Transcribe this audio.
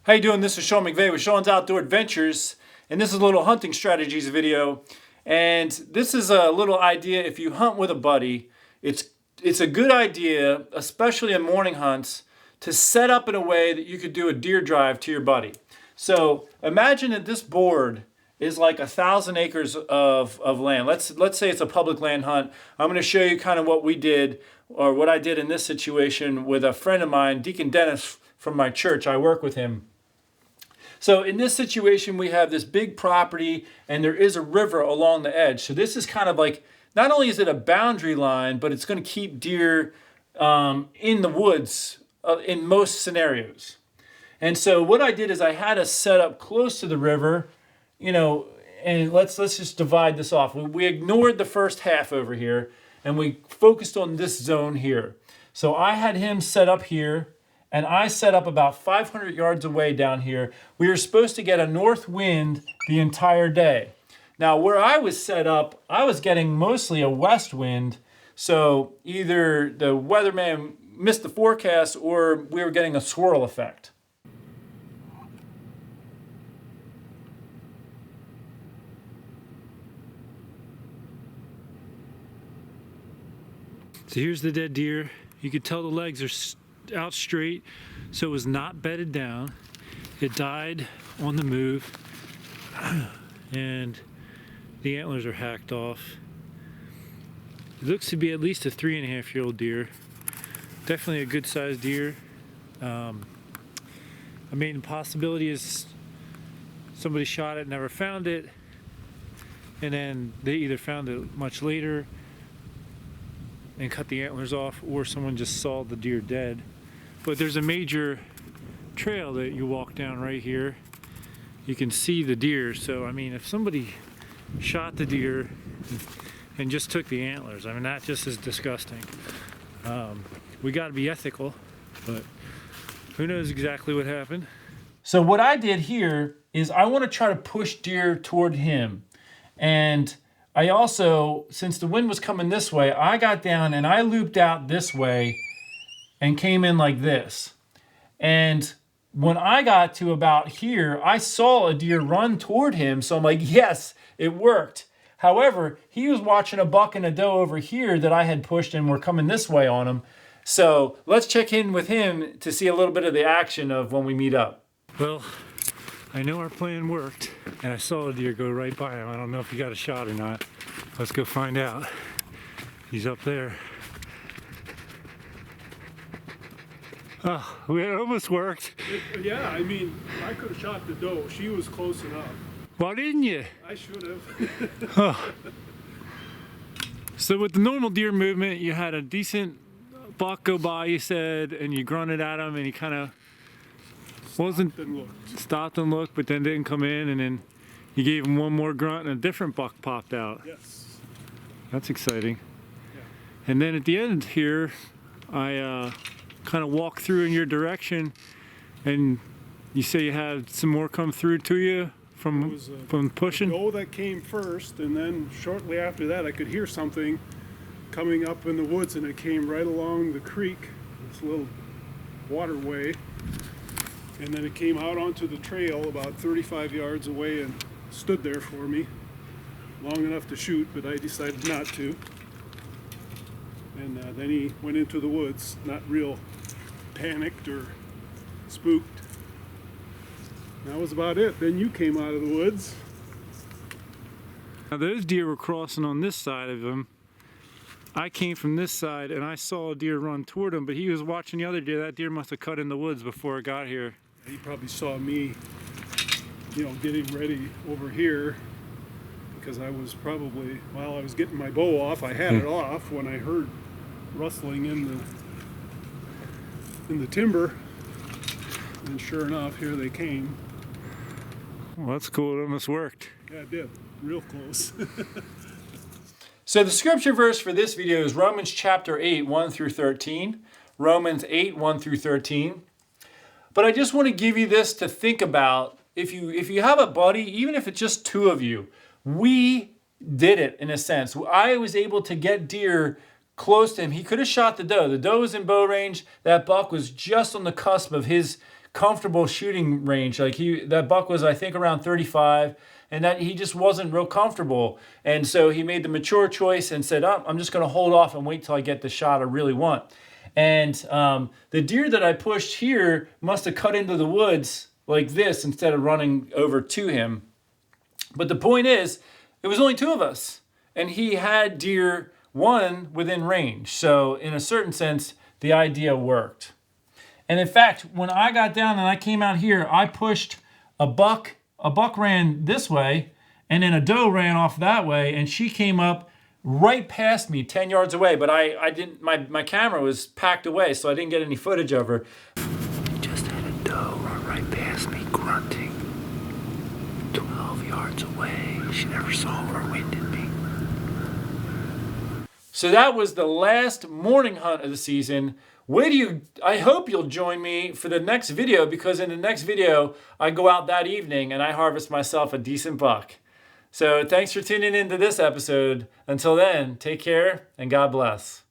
How you doing? This is Sean McVeigh with Sean's Outdoor Adventures, and this is a little hunting strategies video. And this is a little idea if you hunt with a buddy. It's a good idea, especially in morning hunts, to set up in a way that you could do a deer drive to your buddy. So imagine that this board is like 1,000 acres of land. Let's say it's a public land hunt. I'm going to show you kind of what we did, or what I did in this situation with a friend of mine, Deacon Dennis from my church. I work with him. So in this situation, we have this big property and there is a river along the edge. So this is kind of like, not only is it a boundary line, but it's going to keep deer in the woods in most scenarios. And so what I did is I had us set up close to the river, you know, and let's just divide this off. We ignored the first half over here and we focused on this zone here. So I had him set up here, and I set up about 500 yards away down here. We were supposed to get a north wind the entire day. Now, where I was set up, I was getting mostly a west wind. So either the weatherman missed the forecast or we were getting a swirl effect. So here's the dead deer. You can tell the legs are out straight, so it was not bedded down. It died on the move, and the antlers are hacked off. It looks to be at least a 3.5-year-old deer. Definitely a good sized deer. I mean, the possibility is somebody shot it, never found it, and then they either found it much later and cut the antlers off, or someone just saw the deer dead. But there's a major trail that you walk down right here. You can see the deer. So I mean, if somebody shot the deer and just took the antlers, I mean, that just is disgusting. We got to be ethical, but who knows exactly what happened. So what I did here is I want to try to push deer toward him. And I also, since the wind was coming this way, I got down and I looped out this way and came in like this. And when I got to about here, I saw a deer run toward him. So I'm like, yes, it worked. However, he was watching a buck and a doe over here that I had pushed and were coming this way on him. So let's check in with him to see a little bit of the action of when we meet up. Well, I know our plan worked, and I saw a deer go right by him. I don't know if he got a shot or not. Let's go find out. He's up there. Oh, it almost worked. Yeah, I mean, I could have shot the doe. She was close enough. Why didn't you? I should have. Oh. So with the normal deer movement, you had a decent buck go by, you said, and you grunted at him, and he kind of stopped and looked, but then didn't come in, and then you gave him one more grunt, and a different buck popped out. Yes. That's exciting. Yeah. And then at the end here, I kind of walked through in your direction, and you say you had some more come through to you from pushing? The doe that came first, and then shortly after that I could hear something coming up in the woods, and it came right along the creek, this little waterway, and then it came out onto the trail about 35 yards away and stood there for me long enough to shoot, but I decided not to. And then he went into the woods, not real panicked or spooked. That was about it. Then you came out of the woods. Now those deer were crossing on this side of him. I came from this side and I saw a deer run toward him, but he was watching the other deer. That deer must have cut in the woods before it got here. He probably saw me, you know, getting ready over here, because I was probably, while I was getting my bow off, I had it off when I heard rustling in the timber, and sure enough, here they came. Well, that's cool. It almost worked. Yeah, it did. Real close. So the scripture verse for this video is Romans chapter 8, 1 through 13. Romans 8, 1 through 13. But I just want to give you this to think about. If you have a buddy, even if it's just two of you, we did it in a sense. I was able to get deer close to him. He could have shot the doe. The doe was in bow range. That buck was just on the cusp of his comfortable shooting range. Like that buck was, I think, around 35, and that he just wasn't real comfortable. And so he made the mature choice and said, oh, I'm just going to hold off and wait till I get the shot I really want. And the deer that I pushed here must have cut into the woods like this instead of running over to him. But the point is, it was only 2 of us, and he had deer 1 within range. So in a certain sense, the idea worked. And in fact, when I got down and I came out here, I pushed a buck ran this way, and then a doe ran off that way, and she came up right past me 10 yards away, but I didn't, my camera was packed away, so I didn't get any footage of her. Just had a doe run right past me grunting 12 yards away. She never saw or winded me. So that was the last morning hunt of the season. I hope you'll join me for the next video, because in the next video, I go out that evening and I harvest myself a decent buck. So thanks for tuning into this episode. Until then, take care and God bless.